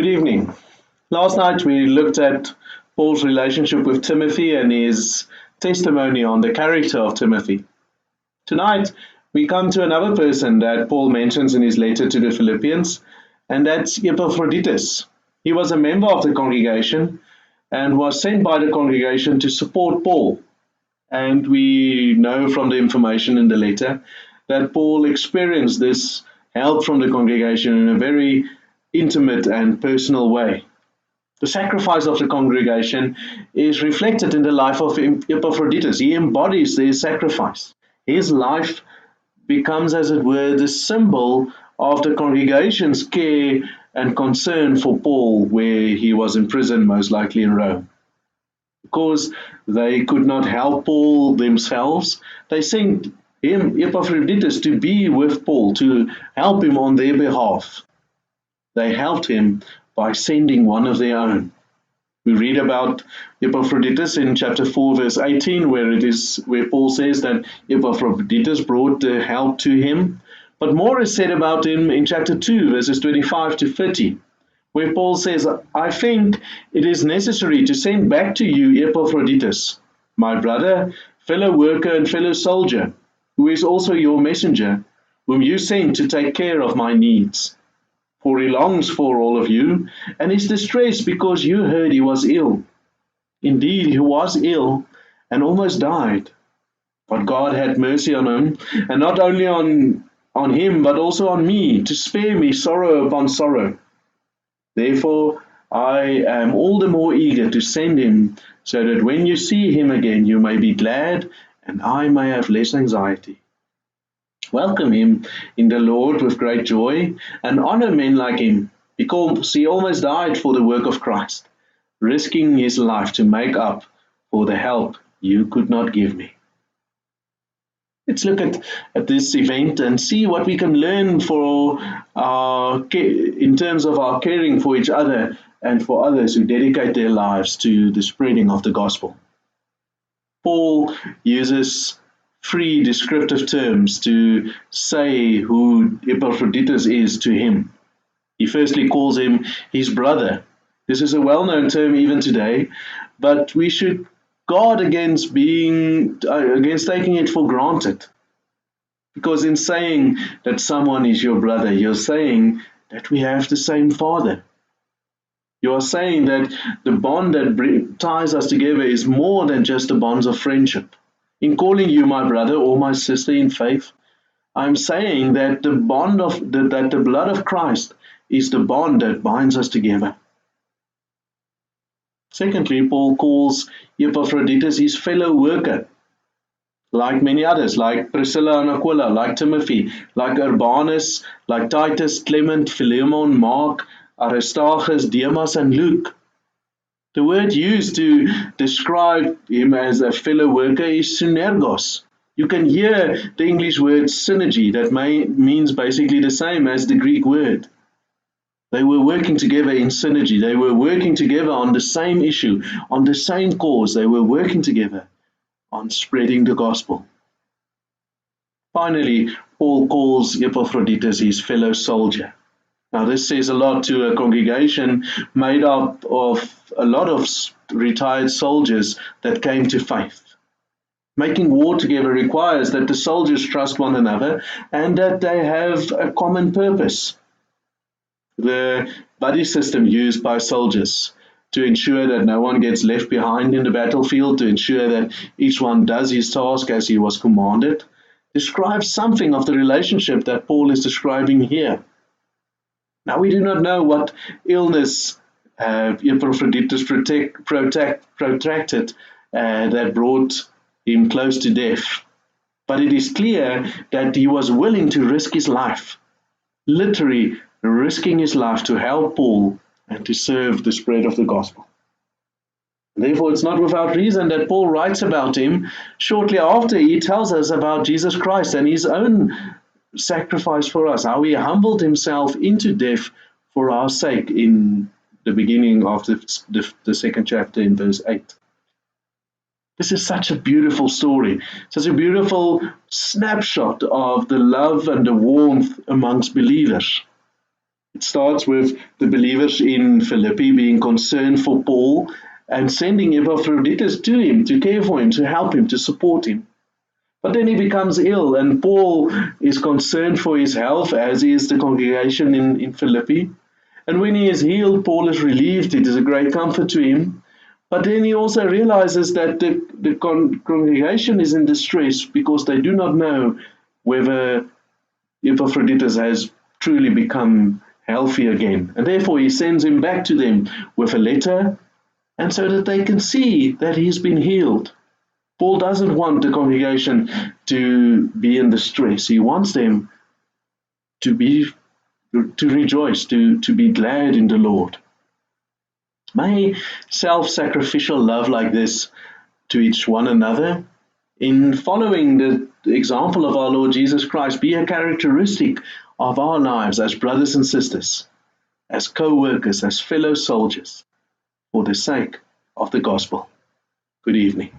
Good evening. Last night we looked at Paul's relationship with Timothy and his testimony on the character of Timothy. Tonight we come to another person that Paul mentions in his letter to the Philippians, and that's Epaphroditus. He was a member of the congregation and was sent by the congregation to support Paul. And we know from the information in the letter that Paul experienced this help from the congregation in a very intimate and personal way. The sacrifice of the congregation is reflected in the life of Epaphroditus. He embodies their sacrifice. His life becomes, as it were, the symbol of the congregation's care and concern for Paul, where he was in prison, most likely in Rome. Because they could not help Paul themselves, they sent him, Epaphroditus, to be with Paul, to help him on their behalf. They helped him by sending one of their own. We read about Epaphroditus in chapter 4, verse 18, where Paul says that Epaphroditus brought the help to him. But more is said about him in chapter 2, verses 25 to 30, where Paul says, I think it is necessary to send back to you Epaphroditus, my brother, fellow worker, and fellow soldier, who is also your messenger, whom you sent to take care of my needs. For he longs for all of you, and is distressed because you heard he was ill. Indeed, he was ill and almost died. But God had mercy on him, and not only on him, but also on me, to spare me sorrow upon sorrow. Therefore, I am all the more eager to send him, so that when you see him again, you may be glad, and I may have less anxiety. Welcome him in the Lord with great joy, and honor men like him, because he almost died for the work of Christ, risking his life to make up for the help you could not give me. Let's look at this event and see what we can learn in terms of our caring for each other and for others who dedicate their lives to the spreading of the gospel. Paul uses three descriptive terms to say who Epaphroditus is to him. He firstly calls him his brother. This is a well-known term even today, but we should guard against taking it for granted. Because in saying that someone is your brother, you're saying that we have the same father. You are saying that the bond that ties us together is more than just the bonds of friendship. In calling you my brother or my sister in faith, I'm saying that the blood of Christ is the bond that binds us together. Secondly, Paul calls Epaphroditus his fellow worker, like many others, like Priscilla and Aquila, like Timothy, like Urbanus, like Titus, Clement, Philemon, Mark, Aristarchus, Demas, and Luke. The word used to describe him as a fellow worker is synergos. You can hear the English word synergy that means basically the same as the Greek word. They were working together in synergy. They were working together on the same issue, on the same cause. They were working together on spreading the gospel. Finally, Paul calls Epaphroditus his fellow soldier. Now, this says a lot to a congregation made up of a lot of retired soldiers that came to faith. Making war together requires that the soldiers trust one another and that they have a common purpose. The buddy system used by soldiers to ensure that no one gets left behind in the battlefield, to ensure that each one does his task as he was commanded, describes something of the relationship that Paul is describing here. Now, we do not know what illness Epaphroditus protracted that brought him close to death. But it is clear that he was willing to risk his life, literally risking his life to help Paul and to serve the spread of the gospel. Therefore, it's not without reason that Paul writes about him shortly after he tells us about Jesus Christ and his own sacrifice for us, how he humbled himself into death for our sake in the beginning of the second chapter in verse 8. This is such a beautiful story, such a beautiful snapshot of the love and the warmth amongst believers. It starts with the believers in Philippi being concerned for Paul and sending Epaphroditus to him to care for him, to help him, to support him. But then he becomes ill, and Paul is concerned for his health, as is the congregation in Philippi. And when he is healed, Paul is relieved. It is a great comfort to him. But then he also realizes that the congregation is in distress because they do not know whether Epaphroditus has truly become healthy again. And therefore he sends him back to them with a letter, and so that they can see that he's been healed. Paul doesn't want the congregation to be in distress. He wants them to rejoice, to be glad in the Lord. May self-sacrificial love like this to each one another, in following the example of our Lord Jesus Christ, be a characteristic of our lives as brothers and sisters, as co-workers, as fellow soldiers, for the sake of the gospel. Good evening.